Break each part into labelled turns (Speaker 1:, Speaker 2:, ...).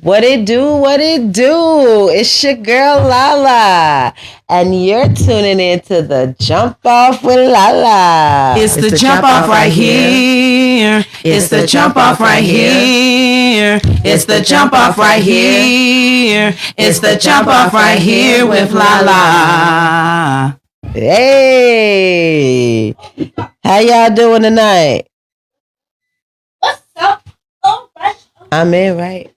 Speaker 1: What it do? What it do? It's your girl Lala, and you're tuning into the Jump Off with Lala.
Speaker 2: It's the jump off right here. It's the jump off right here. It's the jump off right here. It's the jump off right here with Lala.
Speaker 1: Hey, how y'all doing tonight?
Speaker 3: What's up? All right.
Speaker 1: I'm in, right?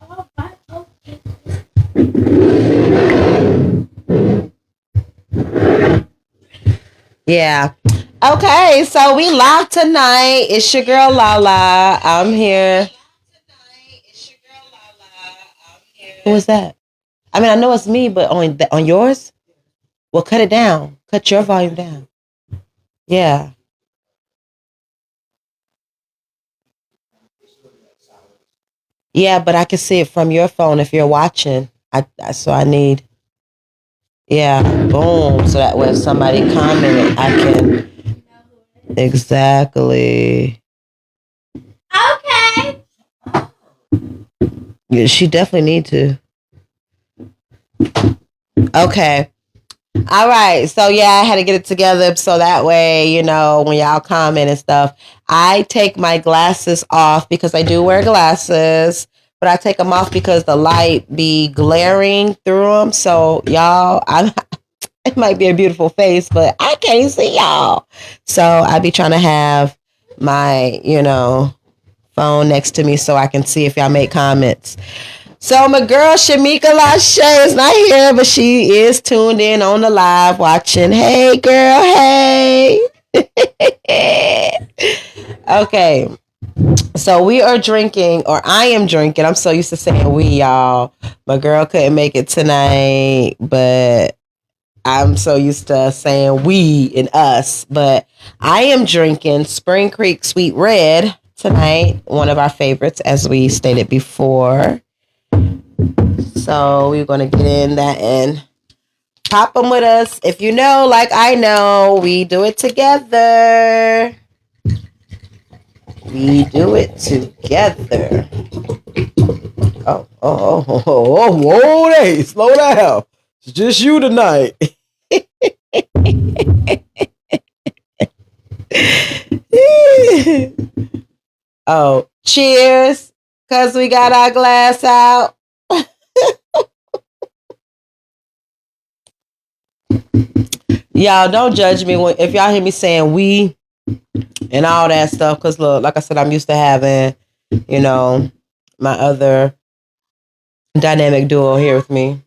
Speaker 3: All right. Okay.
Speaker 1: Yeah. Okay, so we live tonight. It's your girl Lala. I'm here. Who is that? I mean, I know it's me, but on yours? Well, cut it down. Cut your volume down. Yeah. Yeah, but I can see it from your phone if you're watching. So I need. Yeah, boom. So that way, if somebody commented, I can. Exactly.
Speaker 3: Okay.
Speaker 1: Yeah, she definitely need to. Okay. All right. So yeah, I had to get it together so that way, when y'all comment and stuff, I take my glasses off because I do wear glasses, but I take them off because the light be glaring through them. So y'all, it might be a beautiful face, but I can't see y'all. So I be trying to have my, phone next to me so I can see if y'all make comments. So my girl Shamika Lachey is not here, but she is tuned in on the live watching. Hey girl, hey. Okay. So we are drinking, or I am drinking. I'm so used to saying we, y'all. My girl couldn't make it tonight, but I'm so used to saying we and us. But I am drinking Spring Creek Sweet Red tonight, one of our favorites, as we stated before. So we're going to get in that and pop them with us. If you know, like I know, we do it together. We do it together. Whoa, hey, slow down. It's just you tonight. Oh, cheers, because we got our glass out. Y'all don't judge me if y'all hear me saying we and all that stuff, because look, like I said, I'm used to having, my other dynamic duo here with me.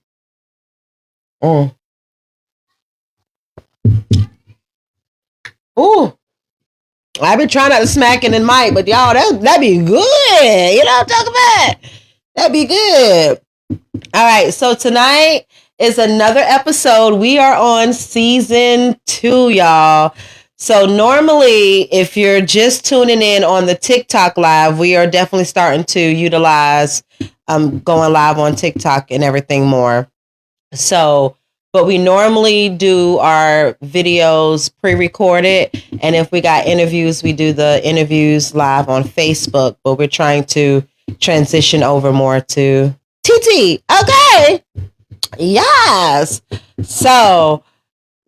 Speaker 1: Ooh, I've been trying not to smack it in mic, but y'all, that'd be good. You know what I'm talking about? That'd be good. All right, so tonight is another episode. We are on season 2, y'all. So normally, if you're just tuning in on the TikTok live, we are definitely starting to utilize going live on TikTok and everything more. So, but we normally do our videos pre-recorded, and if we got interviews, we do the interviews live on Facebook. But we're trying to transition over more to TT. Okay. Yes. So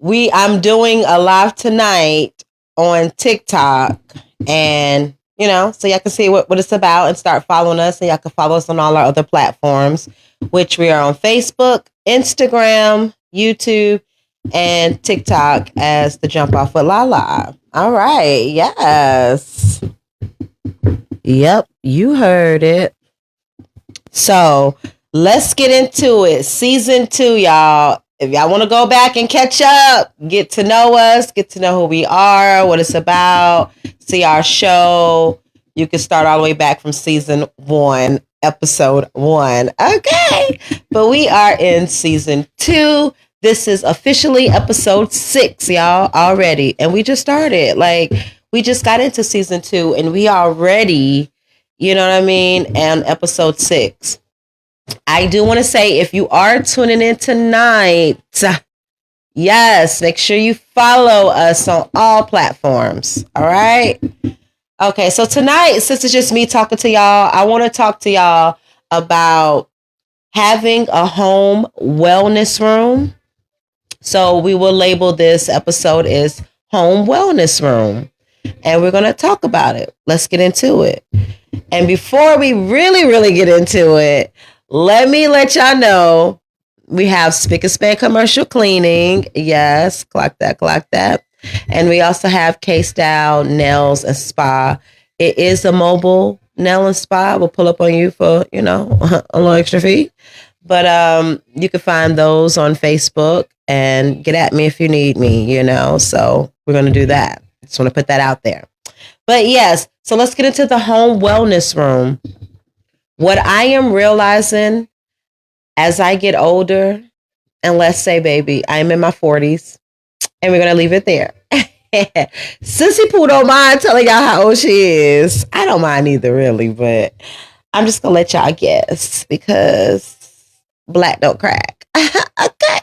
Speaker 1: I'm doing a live tonight on TikTok, and so y'all can see what it's about and start following us, and y'all can follow us on all our other platforms, which we are on Facebook, Instagram, YouTube, and TikTok as the Jump Off with Lala. All right. Yes. Yep. You heard it. So let's get into it. Season 2, y'all. If y'all want to go back and catch up, get to know us, get to know who we are, what it's about, see our show, you can start all the way back from season 1, episode 1. Okay. But we are in season 2. This is officially episode 6, y'all, already. And we just started. Like, we just got into season 2 and we already, you know what I mean, and episode 6. I do want to say, if you are tuning in tonight, yes, make sure you follow us on all platforms. All right. Okay, so tonight, since it's just me talking to y'all, I want to talk to y'all about having a home wellness room. So we will label this episode as Home Wellness Room. And we're going to talk about it. Let's get into it. And before we really, really get into it, let me let y'all know we have Spick and Span commercial cleaning. Yes, clock that, clock that. And we also have K-Style Nails and Spa. It is a mobile nail and spa. We'll pull up on you for, a little extra fee. But you can find those on Facebook and get at me if you need me, So we're going to do that. Just want to put that out there. But yes, so let's get into the home wellness room. What I am realizing as I get older, and let's say, baby, I'm in my 40s, and we're going to leave it there. Sissy Pooh don't mind telling y'all how old she is. I don't mind either, really, but I'm just going to let y'all guess because black don't crack. Okay.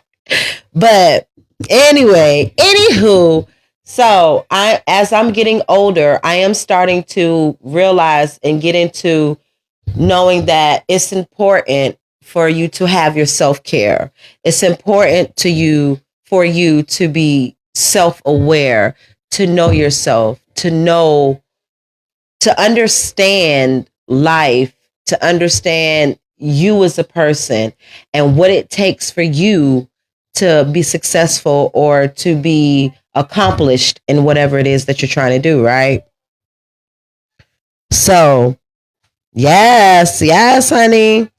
Speaker 1: But anyway, anywho, so as I'm getting older, I am starting to realize and get into knowing that it's important for you to have your self-care. It's important for you to be self-aware, to know yourself, to understand life, to understand you as a person and what it takes for you to be successful or to be accomplished in whatever it is that you're trying to do, right? So, yes, honey.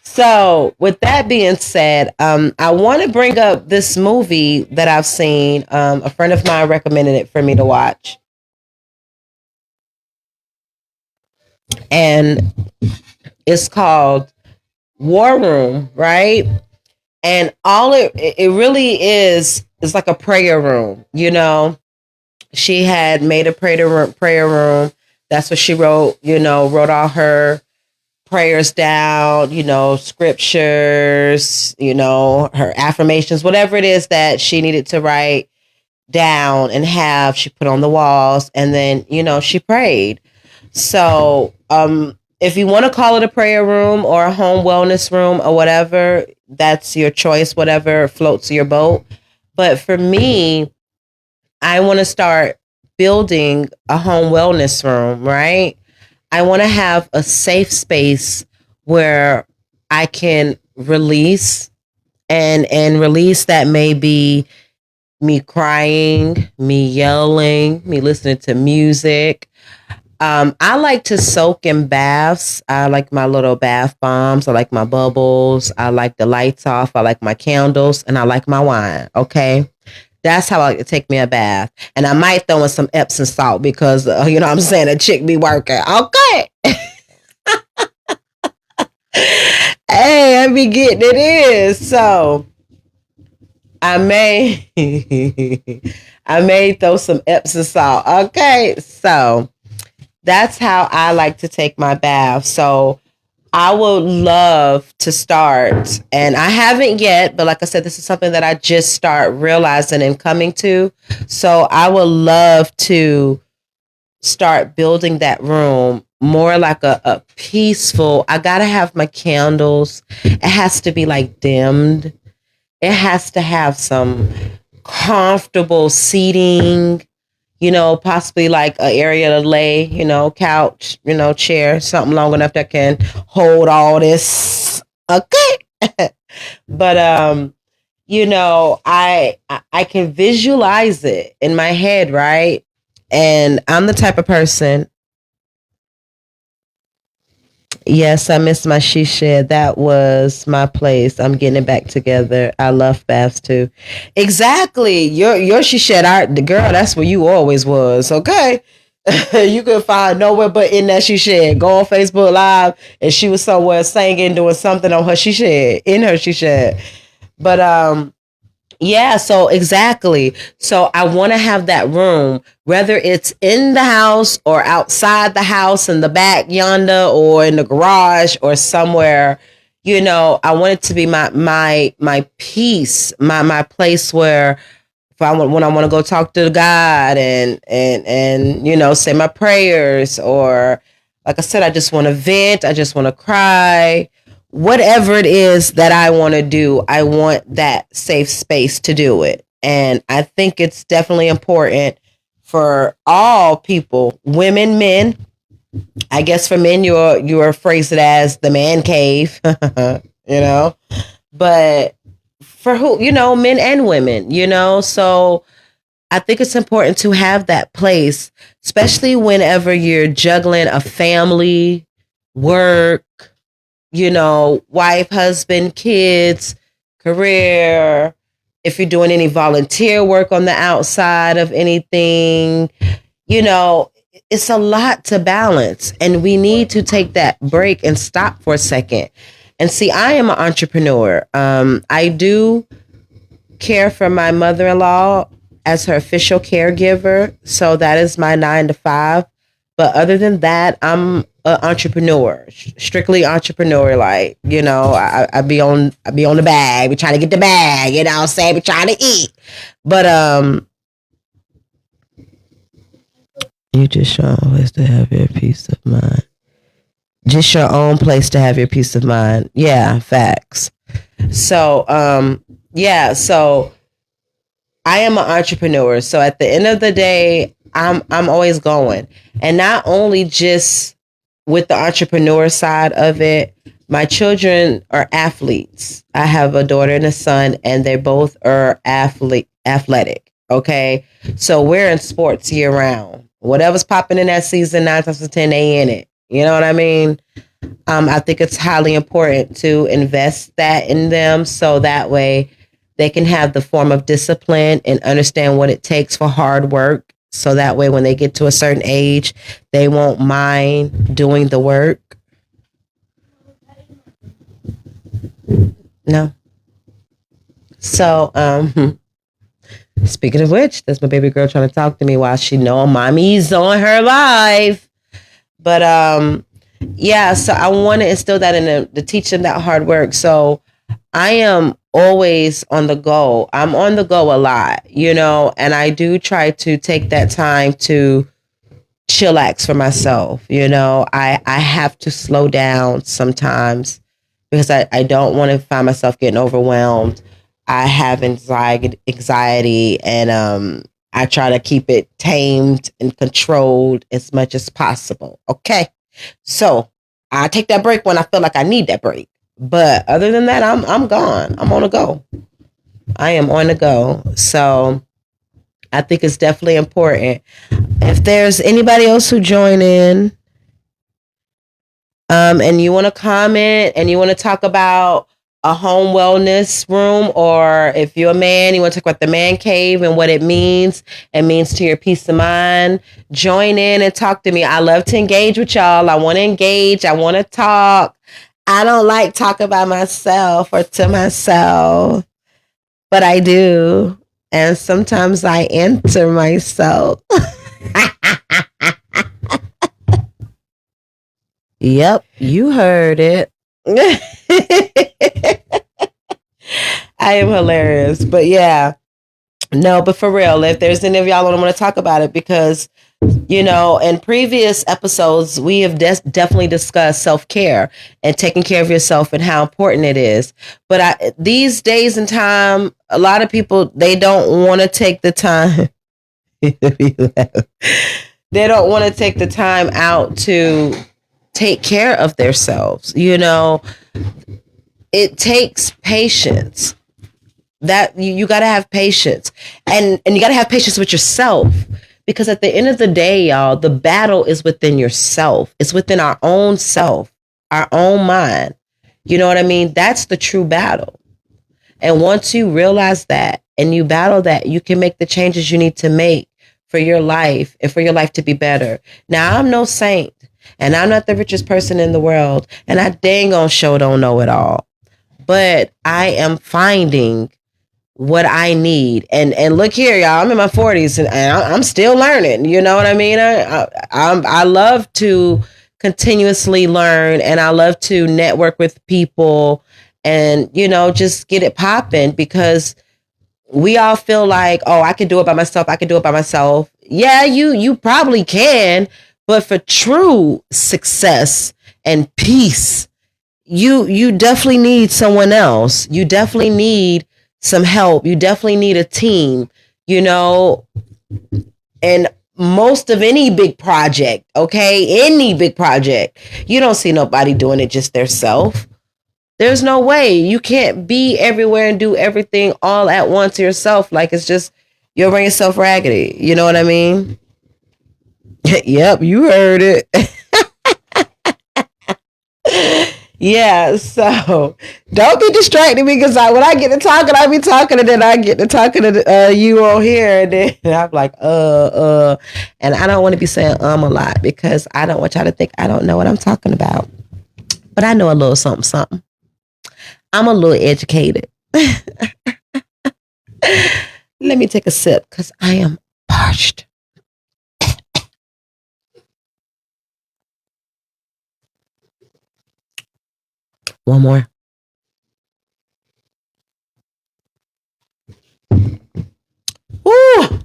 Speaker 1: So, with that being said, I want to bring up this movie that I've seen. A friend of mine recommended it for me to watch. And it's called War Room, right? And all it really is like a prayer room, She had made a prayer room. That's what she wrote, wrote all her prayers down, scriptures, her affirmations, whatever it is that she needed to write down and have, she put on the walls, and then, she prayed. So, if you want to call it a prayer room or a home wellness room or whatever, that's your choice, whatever floats your boat. But for me, I want to start building a home wellness room, right? I want to have a safe space where I can release and release that may be me crying, me yelling, me listening to music. I like to soak in baths. I like my little bath bombs. I like my bubbles. I like the lights off. I like my candles, and I like my wine. Okay. That's how I like to take me a bath. And I might throw in some Epsom salt because, what I'm saying, a chick be working. Okay. Hey, I be getting it in. So I may throw some Epsom salt. Okay. So that's how I like to take my bath. So I would love to start, and I haven't yet, but like I said, this is something that I just start realizing and coming to. So I would love to start building that room more like a peaceful. I got to have my candles. It has to be like dimmed. It has to have some comfortable seating. Possibly like an area to lay, couch, chair, something long enough that can hold all this. Okay. But, I can visualize it in my head, right? And I'm the type of person. Yes, I missed my she shed. That was my place. I'm getting it back together. I love baths too. Exactly. Your she shed, the girl, that's where you always was. Okay. You could find nowhere but in that she shed. Go on Facebook Live and she was somewhere singing, doing something on her she shed, in her she shed. But yeah, so exactly. So I want to have that room, whether it's in the house or outside the house, in the back yonder, or in the garage or somewhere. I want it to be my peace, my place where when I want to go talk to God and say my prayers, or like I said, I just want to vent, I just want to cry, whatever it is that I want to do, I want that safe space to do it. And I think it's definitely important for all people, women, men. I guess for men, you're phrased it as the man cave, but for who, men and women, so I think it's important to have that place, especially whenever you're juggling a family, work, wife, husband, kids, career. If you're doing any volunteer work on the outside of anything, it's a lot to balance, and we need to take that break and stop for a second. And see, I am an entrepreneur. I do care for my mother-in-law as her official caregiver. So that is my 9 to 5. But other than that, I'm an entrepreneur, strictly entrepreneur. Like, I be on the bag. We trying to get the bag, say we trying to eat. But, you just your own place to have your peace of mind. Just your own place to have your peace of mind. Yeah, facts. So, so I am an entrepreneur. So at the end of the day, I'm always going. And not only just with the entrepreneur side of it, my children are athletes. I have a daughter and a son, and they both are athletic. Okay. So we're in sports year round. Whatever's popping in that season, 9 times out of 10, they in it. You know what I mean? I think it's highly important to invest that in them, so that way they can have the form of discipline and understand what it takes for hard work. So that way when they get to a certain age, they won't mind doing the work. No. So, speaking of which, that's my baby girl trying to talk to me while she know mommy's on her live. But so I want to instill that in them, to teach them that hard work. So I am always on the go. I'm on the go a lot, and I do try to take that time to chillax for myself. I have to slow down sometimes because I don't want to find myself getting overwhelmed. I have anxiety, and I try to keep it tamed and controlled as much as possible. Okay. So I take that break when I feel like I need that break. But other than that, I'm gone. I'm on the go. I am on the go. So I think it's definitely important. If there's anybody else who join in, and you want to comment and you want to talk about a home wellness room, or if you're a man, you want to talk about the man cave and what it means to your peace of mind, join in and talk to me. I love to engage with y'all. I want to engage. I want to talk. I don't like talking about myself or to myself, but I do. And sometimes I answer myself. Yep, you heard it. I am hilarious. But yeah, no, but for real, if there's any of y'all don't want to talk about it, because in previous episodes, we have definitely discussed self-care and taking care of yourself and how important it is. But these days and time, a lot of people, they don't want to take the time. They don't want to take the time out to take care of themselves. It takes patience. That you got to have patience, and you got to have patience with yourself. Because at the end of the day, y'all, the battle is within yourself. It's within our own self, our own mind. You know what I mean? That's the true battle. And once you realize that and you battle that, you can make the changes you need to make for your life and for your life to be better. Now, I'm no saint, and I'm not the richest person in the world, and I dang on sure don't know it all. But I am finding what I need. And look here, y'all, I'm in my 40s and I'm still learning. You know what I mean? I love to continuously learn, and I love to network with people and, just get it popping, because we all feel like, oh, I can do it by myself. I can do it by myself. Yeah, you probably can, but for true success and peace, you definitely need someone else. You definitely need some help. You definitely need a team, you know, and most of any big project, okay? Any big project, you don't see nobody doing it just theirself. There's no way. You can't be everywhere and do everything all at once yourself. Like, it's just, you'll run yourself raggedy. You know what I mean? Yep, you heard it. Yeah, so don't be distracting me, because when I get to talking, I be talking, and then I get to talking to you on here, and then I'm like, and I don't want to be saying a lot, because I don't want y'all to think I don't know what I'm talking about. But I know a little something, something. I'm a little educated. Let me take a sip, because I am parched. One more. Woo!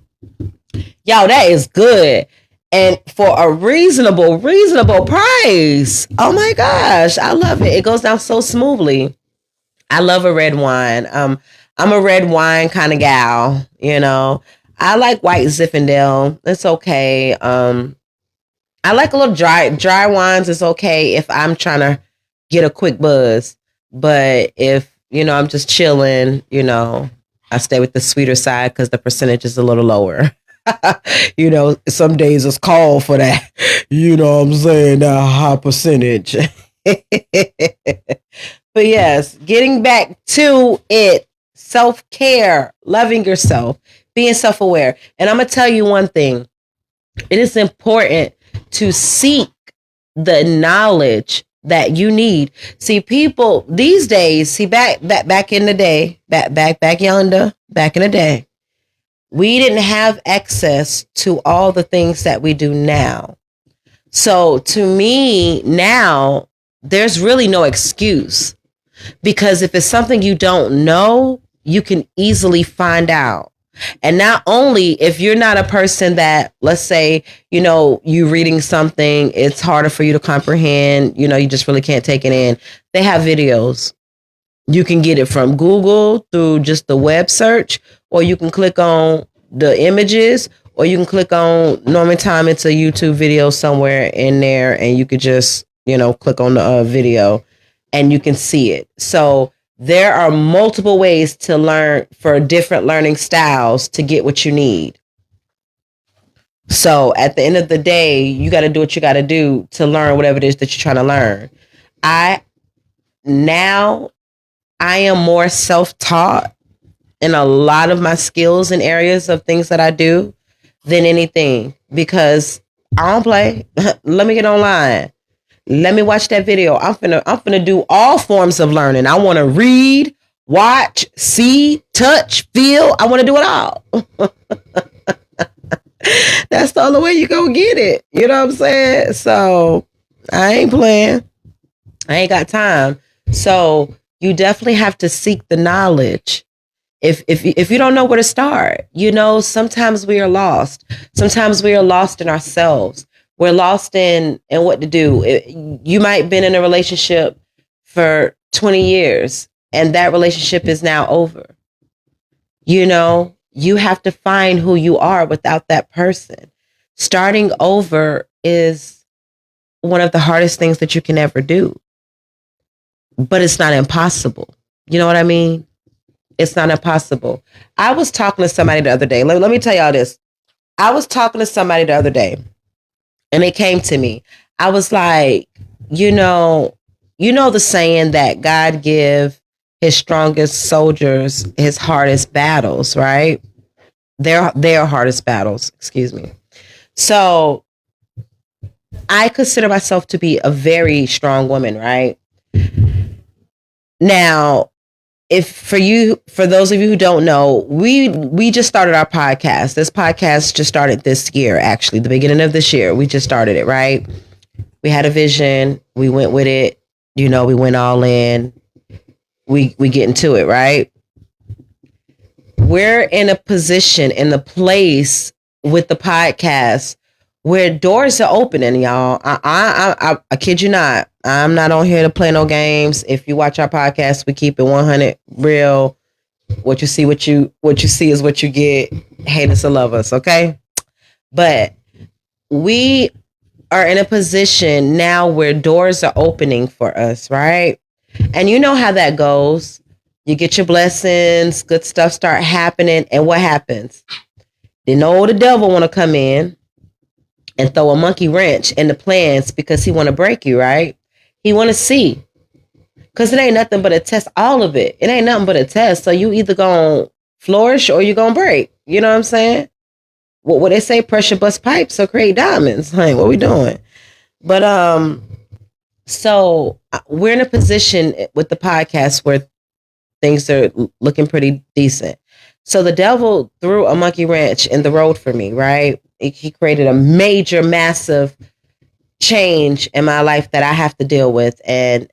Speaker 1: Yo, that is good. And for a reasonable price. Oh my gosh. I love it. It goes down so smoothly. I love a red wine. I'm a red wine kind of gal, you know. I like white Zinfandel. It's okay. I like a little dry wines. It's okay if I'm trying to get a quick buzz. But if, you know, I'm just chilling, you know, I stay with the sweeter side, because the percentage is a little lower. You know, some days it's called for that. You know what I'm saying? That high percentage. But yes, getting back to it, self-care, loving yourself, being self-aware. And I'm going to tell you one thing. It is important to seek the knowledge that you need. See, people these days, back in the day, back yonder, back in the day, we didn't have access to all the things that we do now. So to me now, there's really no excuse, because if it's something you don't know, you can easily find out. And not only if you're not a person that, let's say, you know, you reading something, it's harder for you to comprehend, you know, you just really can't take it in. They have videos. You can get it from Google through just the web search, or you can click on the images, or you can click on Norman Time. It's a YouTube video somewhere in there, and you could just, you know, click on the video and you can see it. So there are multiple ways to learn for different learning styles to get what you need. So at the end of the day, you got to do what you got to do to learn whatever it is that you're trying to learn. I am more self-taught in a lot of my skills and areas of things that I do than anything, because I don't play. Let me get online. Let me watch that video. I'm finna do all forms of learning. I want to read, watch, see, touch, feel. I want to do it all. That's the only way you gonna get it. You know what I'm saying? So I ain't playing. I ain't got time. So you definitely have to seek the knowledge. If you don't know where to start, you know, sometimes we are lost. Sometimes we are lost in ourselves. We're lost in what to do. You might have been in a relationship for 20 years and that relationship is now over. You know, you have to find who you are without that person. Starting over is one of the hardest things that you can ever do. But it's not impossible. You know what I mean? It's not impossible. I was talking to somebody the other day. Let me tell y'all this. I was talking to somebody the other day, and it came to me. I was like, you know the saying that God give his strongest soldiers his hardest battles, right? Their hardest battles, excuse me. So I consider myself to be a very strong woman, right? Now, for those of you who don't know, we just started our podcast. This podcast just started this year, actually, the beginning of this year. We just started it, right? We had a vision. We went with it. You know, we went all in. We get into it, right? we're in a position, in the place with the podcast where doors are opening, y'all. I kid you not. I'm not on here to play no games. If you watch our podcast, we keep it 100 real. What you see is what you get. Hate us or love us, okay? But we are in a position now where doors are opening for us, right? And you know how that goes. You get your blessings, good stuff start happening, and what happens? The devil want to come in and throw a monkey wrench in the plans because he want to break you, right? He want to see. Because it ain't nothing but a test. All of it. It ain't nothing but a test. So you either going to flourish or you going to break. You know what I'm saying? What they say, pressure bust pipes, so create diamonds. Like, what we doing? But so we're in a position with the podcast where things are looking pretty decent. So the devil threw a monkey wrench in the road for me, right? He created a major, massive change in my life that I have to deal with. And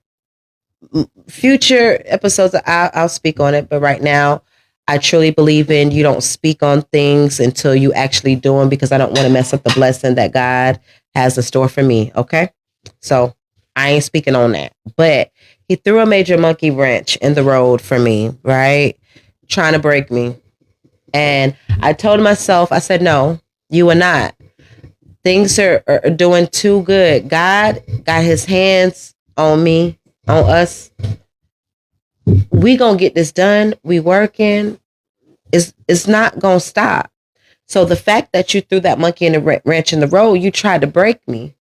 Speaker 1: future episodes, I'll speak on it. But right now, I truly believe in you don't speak on things until you actually do them, because I don't want to mess up the blessing that God has in store for me. Okay. So I ain't speaking on that. But he threw a major monkey wrench in the road for me, right? Trying to break me. And I told myself, I said, no, you are not. Things are doing too good. God got his hands on me, on us. We gonna get this done. We working. It's not gonna stop. So the fact that you threw that monkey in the wrench in the road, you tried to break me.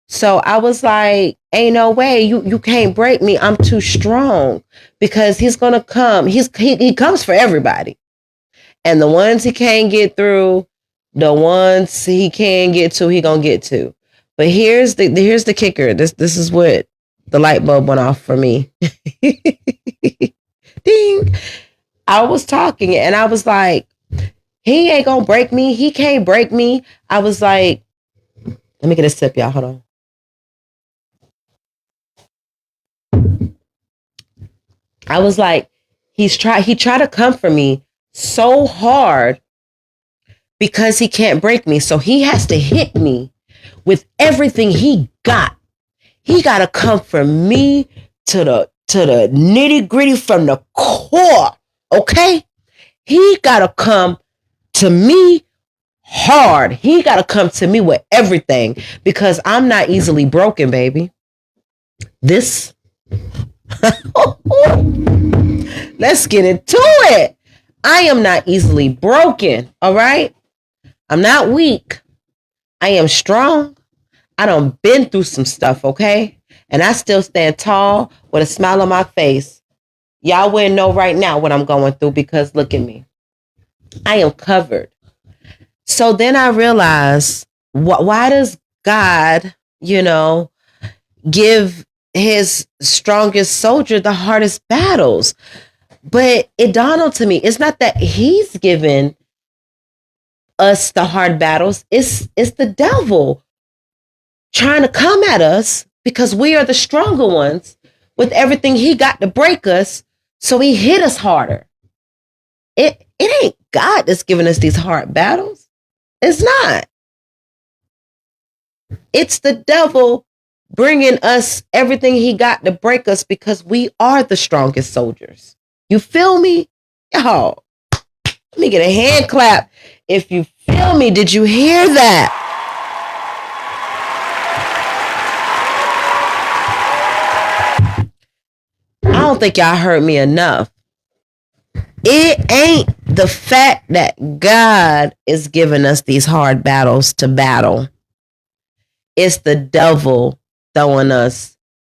Speaker 1: So I was like, ain't no way, you can't break me. I'm too strong, because he's gonna come. He comes for everybody, and the ones he can't get through, the ones he can get to, he gonna get to. But here's the kicker. This is what the light bulb went off for me. Ding. I was talking and I was like, he ain't gonna break me. He can't break me. I was like, let me get a sip, y'all. Hold on. I was like, he tried to come for me so hard because he can't break me. So he has to hit me with everything he got. He got to come for me to the nitty gritty, from the core. Okay. He got to come to me hard. He got to come to me with everything, because I'm not easily broken, baby. Let's get into it. I am not easily broken. All right. I'm not weak. I am strong. I done been through some stuff. Okay. And I still stand tall with a smile on my face. Y'all wouldn't know right now what I'm going through, because look at me. I am covered. So then I realized, why does God, give his strongest soldier the hardest battles? But it dawned on to me, it's not that he's given us the hard battles. It's the devil trying to come at us, because we are the stronger ones with everything he got to break us. So he hit us harder. It ain't God that's giving us these hard battles. It's not. It's the devil bringing us everything he got to break us, because we are the strongest soldiers. You feel me? Y'all, let me get a hand clap if you feel me. Did you hear that? I don't think y'all heard me enough. It ain't the fact that God is giving us these hard battles to battle. It's the devil throwing us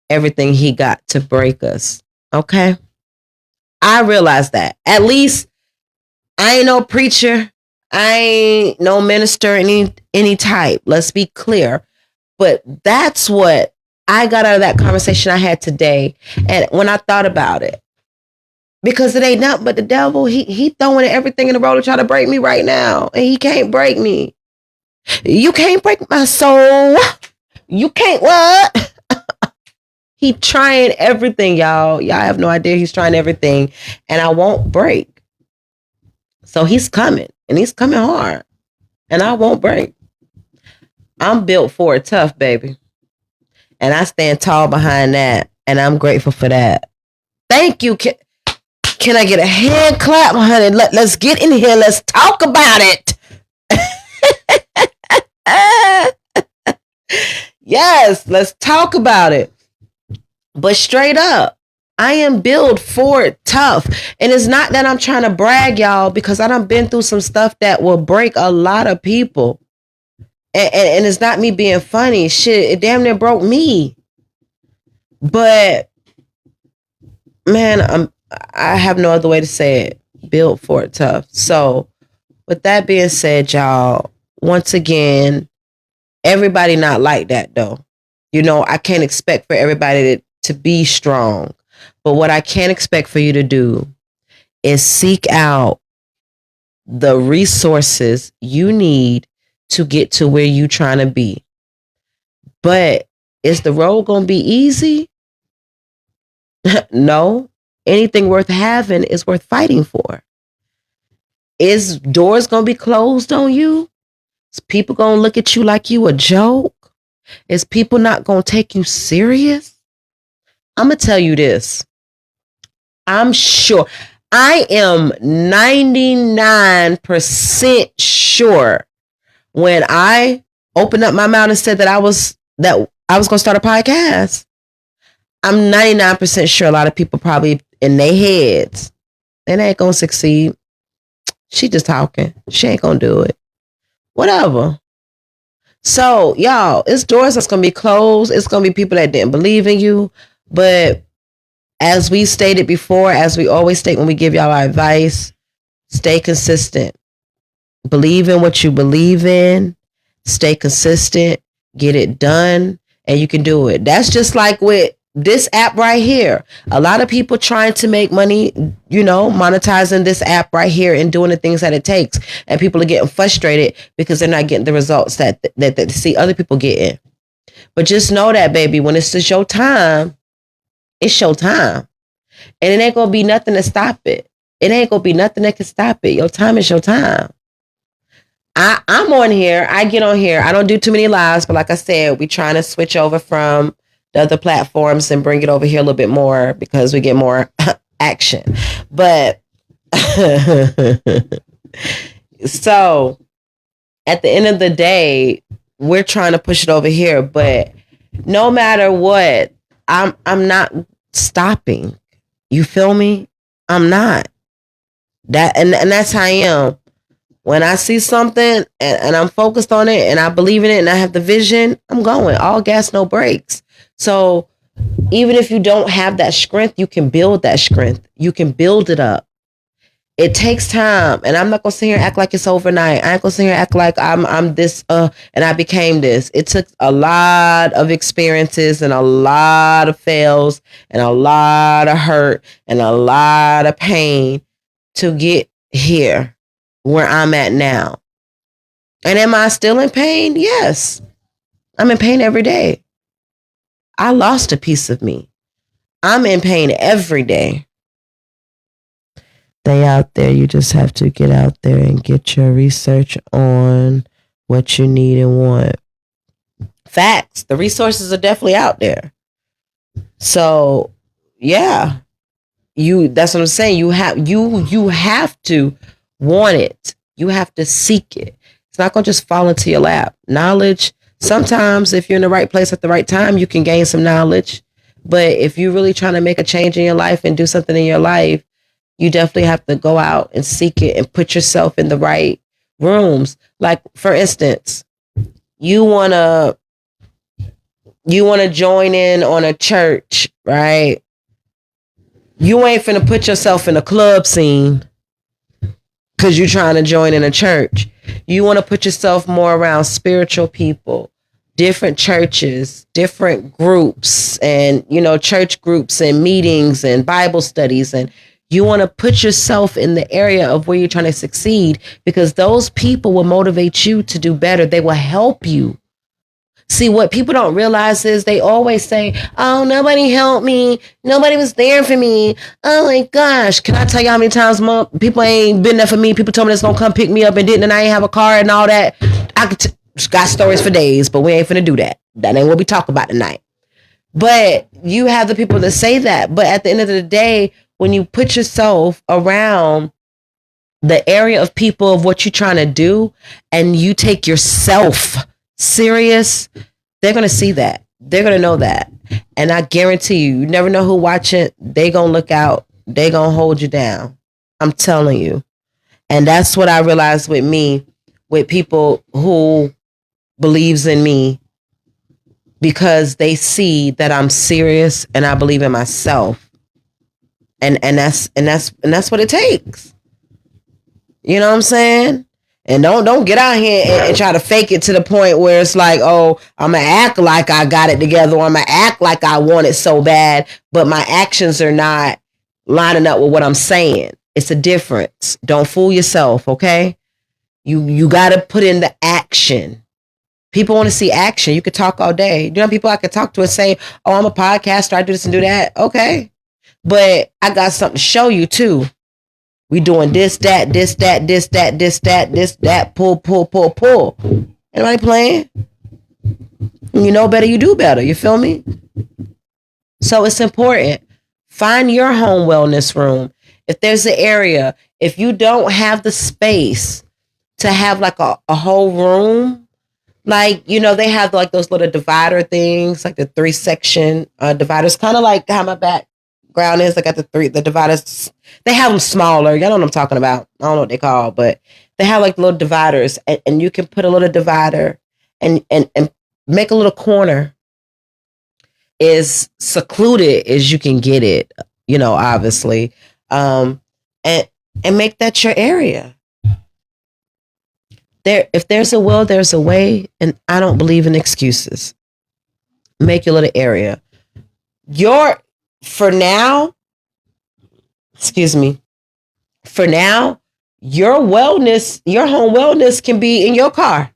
Speaker 1: everything he got to break us. Okay? I realize that. At least I ain't no preacher. I ain't no minister any type. Let's be clear. But that's what I got out of that conversation I had today. And when I thought about it, because it ain't nothing but the devil. He throwing everything in the road to try to break me right now. And he can't break me. You can't break my soul. You can't what? He trying everything, y'all. Y'all have no idea. He's trying everything. And I won't break. So he's coming, and he's coming hard, and I won't break. I'm built for it tough, baby. And I stand tall behind that, and I'm grateful for that. Thank you. Can I get a hand clap, honey? Let's get in here. Let's talk about it. Yes, let's talk about it. But straight up, I am built for it tough. And it's not that I'm trying to brag, y'all, because I done been through some stuff that will break a lot of people. And it's not me being funny. Shit, it damn near broke me. But man, I have no other way to say it. Built for it tough. So with that being said, y'all, once again, everybody not like that though. You know, I can't expect for everybody to be strong. But what I can expect for you to do is seek out the resources you need to get to where you trying to be. But is the road going to be easy? No. Anything worth having is worth fighting for. Is doors going to be closed on you? Is people going to look at you like you a joke? Is people not going to take you serious? I'm going to tell you this. I'm sure. I am 99% sure when I opened up my mouth and said that I was going to start a podcast. I'm 99% sure a lot of people probably in their heads, they ain't going to succeed. She just talking. She ain't going to do it. Whatever. So, y'all, it's doors that's going to be closed. It's going to be people that didn't believe in you. But as we stated before, as we always state when we give y'all our advice, stay consistent. Believe in what you believe in. Stay consistent. Get it done. And you can do it. That's just like with this app right here. A lot of people trying to make money, you know, monetizing this app right here and doing the things that it takes. And people are getting frustrated because they're not getting the results that they see other people getting. But just know that, baby, when it's just your time, it's your time. And it ain't going to be nothing to stop it. It ain't going to be nothing that can stop it. Your time is your time. I'm on here. I get on here. I don't do too many lives, but like I said, we trying to switch over from the other platforms and bring it over here a little bit more because we get more action. But so at the end of the day, we're trying to push it over here. But no matter what, I'm not stopping. You feel me? I'm not. And that's how I am. When I see something and I'm focused on it and I believe in it and I have the vision, I'm going. All gas, no brakes. So even if you don't have that strength, you can build that strength. You can build it up. It takes time. And I'm not going to sit here and act like it's overnight. I ain't going to sit here and act like I'm this and I became this. It took a lot of experiences and a lot of fails and a lot of hurt and a lot of pain to get here where I'm at now. And am I still in pain? Yes. I'm in pain every day. I lost a piece of me. I'm in pain every day. They out there. You just have to get out there and get your research on what you need and want. Facts. The resources are definitely out there. So, yeah. That's what I'm saying. You have to want it. You have to seek it. It's not going to just fall into your lap. Knowledge, sometimes if you're in the right place at the right time, you can gain some knowledge. But if you're really trying to make a change in your life and do something in your life, you definitely have to go out and seek it and put yourself in the right rooms. Like, for instance, you want to join in on a church, right? You ain't finna put yourself in a club scene because you're trying to join in a church. You want to put yourself more around spiritual people, different churches, different groups, and, you know, church groups and meetings and Bible studies. And you want to put yourself in the area of where you're trying to succeed, because those people will motivate you to do better. They will help you. See, what people don't realize is they always say, oh, nobody helped me. Nobody was there for me. Oh my gosh. Can I tell you how many times people ain't been there for me? People told me it's going to come pick me up and didn't, and I ain't have a car and all that. Got stories for days, but we ain't finna do that. That ain't what we talk about tonight. But you have the people that say that. But at the end of the day, when you put yourself around the area of people of what you're trying to do and you take yourself serious, they're going to see that. They're going to know that. And I guarantee you, you never know who watching. They going to look out. They going to hold you down. I'm telling you. And that's what I realized with me, with people who believes in me, because they see that I'm serious and I believe in myself. And that's what it takes. You know what I'm saying? And don't get out here and try to fake it to the point where it's like, oh, I'm going to act like I got it together, or I'm going to act like I want it so bad, but my actions are not lining up with what I'm saying. It's a difference. Don't fool yourself, okay? You got to put in the action. People want to see action. You could talk all day. You know, people I could talk to and say, oh, I'm a podcaster, I do this and do that. Okay. But I got something to show you too. We doing this, that, pull. Anybody playing? You know better, you do better. You feel me? So it's important. Find your home wellness room. If there's an area, if you don't have the space to have like a whole room, like, you know, they have like those little divider things, like the 3-section dividers, kind of like how my background is. I got the dividers. They have them smaller. Y'all know what I'm talking about. I don't know what they call, but they have like little dividers, and you can put a little divider and make a little corner as secluded as you can get it, you know, obviously, and make that your area. If there's a will, there's a way, and I don't believe in excuses. Make your little area. For now, your wellness, your home wellness can be in your car.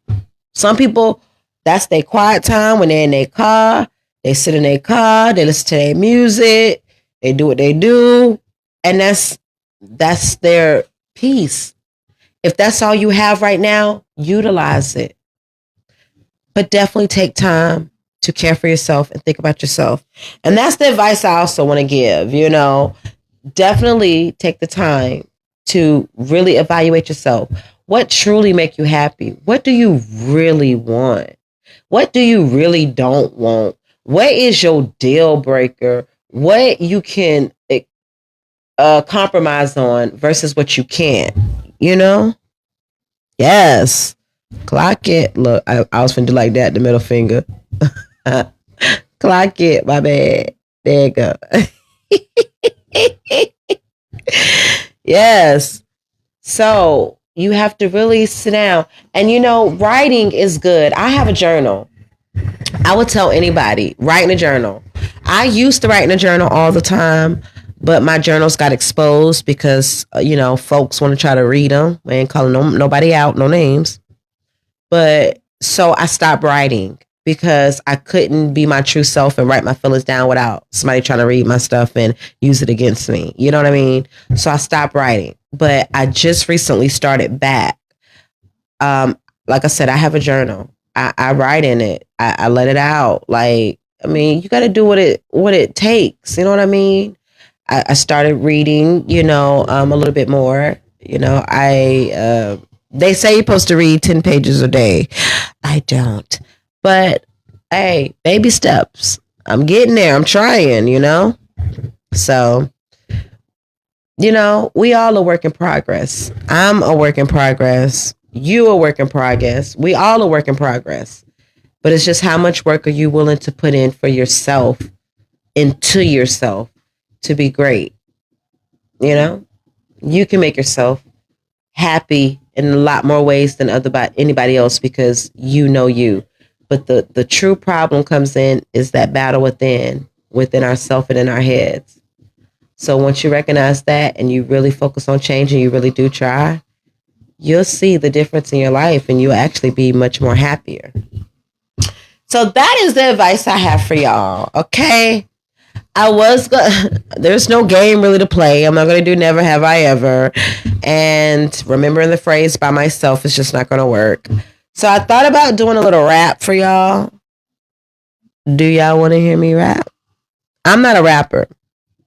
Speaker 1: Some people, that's their quiet time when they're in their car. They sit in their car, they listen to their music, they do what they do, and that's their peace. If that's all you have right now, utilize it. But definitely take time to care for yourself and think about yourself. And that's the advice I also want to give, you know. Definitely take the time to really evaluate yourself. What truly make you happy? What do you really want? What do you really don't want? What is your deal breaker? What you can compromise on versus what you can't, you know? Yes. Clock it. Look, I was finna do like that, the middle finger. Clock it, my bad. There you go. Yes. So you have to really sit down. And you know, writing is good. I have a journal. I would tell anybody, write in a journal. I used to write in a journal all the time, but my journals got exposed because, you know, folks want to try to read them. I ain't calling nobody out, no names. But so I stopped writing because I couldn't be my true self and write my feelings down without somebody trying to read my stuff and use it against me. You know what I mean? So I stopped writing, but I just recently started back. Like I said, I have a journal. I write in it. I let it out. Like, I mean, you got to do what it takes. You know what I mean? I started reading, you know, a little bit more. You know, they say you're supposed to read 10 pages a day. I don't. But hey, baby steps. I'm getting there. I'm trying, you know? So, you know, we all a work in progress. I'm a work in progress. You a work in progress. We all a work in progress. But it's just how much work are you willing to put in for yourself, into yourself, to be great? You know? You can make yourself happy in a lot more ways than anybody else because you know you. But the true problem comes in is that battle within ourselves and in our heads. So once you recognize that and you really focus on changing, you really do try, you'll see the difference in your life and you'll actually be much more happier. So that is the advice I have for y'all. Okay. There's no game really to play. I'm not going to do never have I ever. And remembering the phrase by myself is just not going to work. So I thought about doing a little rap for y'all. Do y'all want to hear me rap? I'm not a rapper,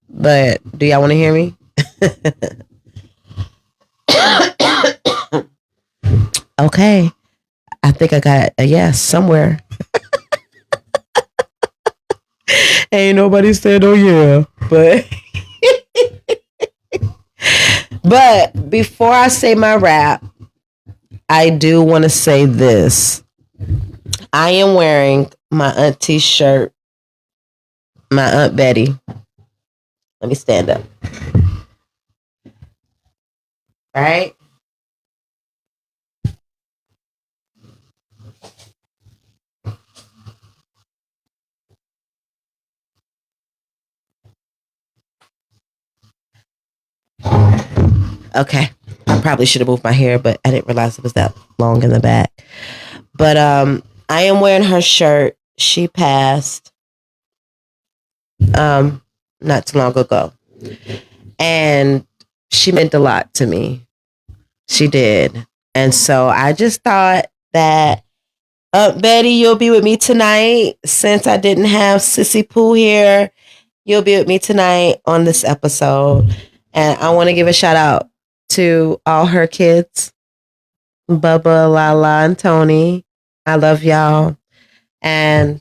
Speaker 1: but do y'all want to hear me? Okay. I think I got a yes somewhere. Ain't nobody said, oh yeah. But before I say my rap, I do want to say this. I am wearing my auntie's shirt. My Aunt Betty. Let me stand up. All right. Okay. I probably should have moved my hair, but I didn't realize it was that long in the back. But I am wearing her shirt. She passed not too long ago. And she meant a lot to me. She did. And so I just thought that Betty, you'll be with me tonight. Since I didn't have Sissy Pooh here, you'll be with me tonight on this episode. And I want to give a shout out to all her kids, Bubba, Lala, and Tony. I love y'all. And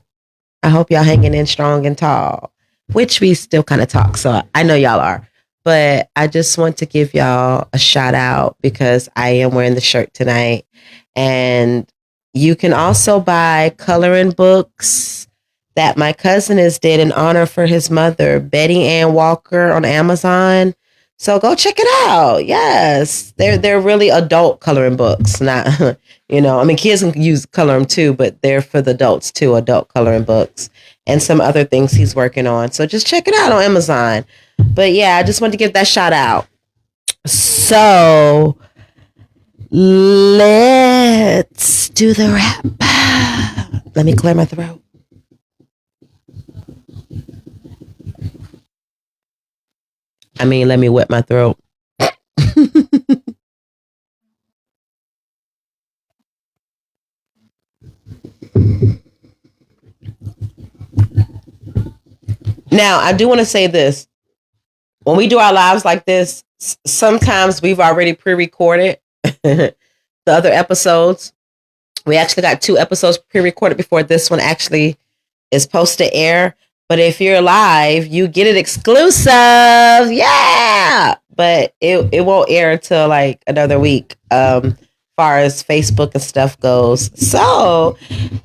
Speaker 1: I hope y'all hanging in strong and tall, which we still kind of talk. So I know y'all are. But I just want to give y'all a shout out because I am wearing the shirt tonight. And you can also buy coloring books that my cousin did in honor for his mother, Betty Ann Walker, on Amazon. So go check it out. Yes, they're really adult coloring books. Not, I mean, kids can color them too, but they're for the adults too, adult coloring books and some other things he's working on. So just check it out on Amazon. But yeah, I just wanted to give that shout out. So let's do the rap. Let me clear my throat. Let me wet my throat. Now, I do want to say this. When we do our lives like this, sometimes we've already pre-recorded the other episodes. We actually got 2 episodes pre-recorded before this one actually is supposed to air. But if you're live, you get it exclusive. Yeah. But it won't air until like another week. Far as Facebook and stuff goes. So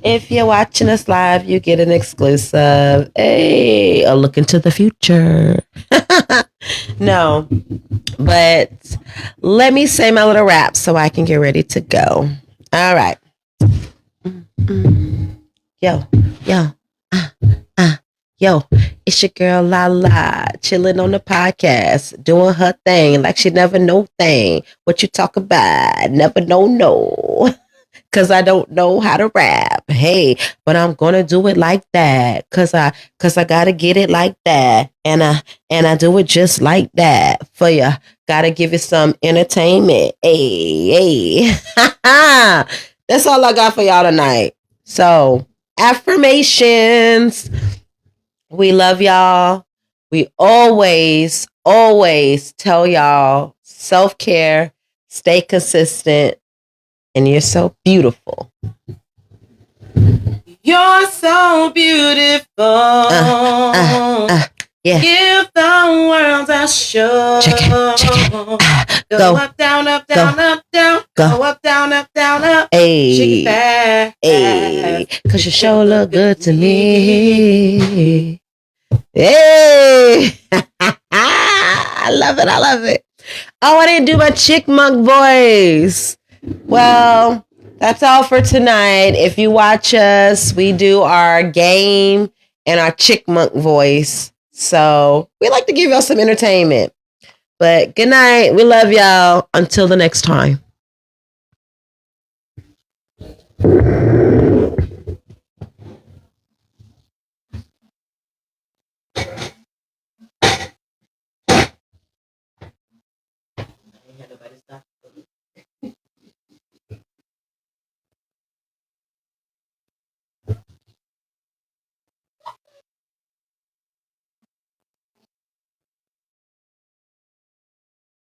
Speaker 1: if you're watching us live, you get an exclusive. Hey, a look into the future. No, but let me say my little rap so I can get ready to go. All right. Yo. Yo, it's your girl Lala, chilling on the podcast, doing her thing like she never know thing. What you talk about? Never know, no. Cause I don't know how to rap. Hey, but I'm gonna do it like that. Cause I gotta get it like that. And I do it just like that for ya. Gotta give you some entertainment. Hey. That's all I got for y'all tonight. So, affirmations. We love y'all. We always tell y'all self-care, stay consistent, and you're so beautiful.
Speaker 2: You're so beautiful.
Speaker 1: Yeah.
Speaker 2: Give the world a show.
Speaker 1: Check it.
Speaker 2: Go up, down, up, down, up, down. Go up, down, up, down, up.
Speaker 1: Hey.
Speaker 2: Shake it back.
Speaker 1: Hey. Cause you sure look good to me. Hey. I love it. Oh, I didn't do my chickmunk voice. Well, that's all for tonight. If you watch us, we do our game and our chickmunk voice. So we like to give y'all some entertainment. But good night. We love y'all. Until the next time.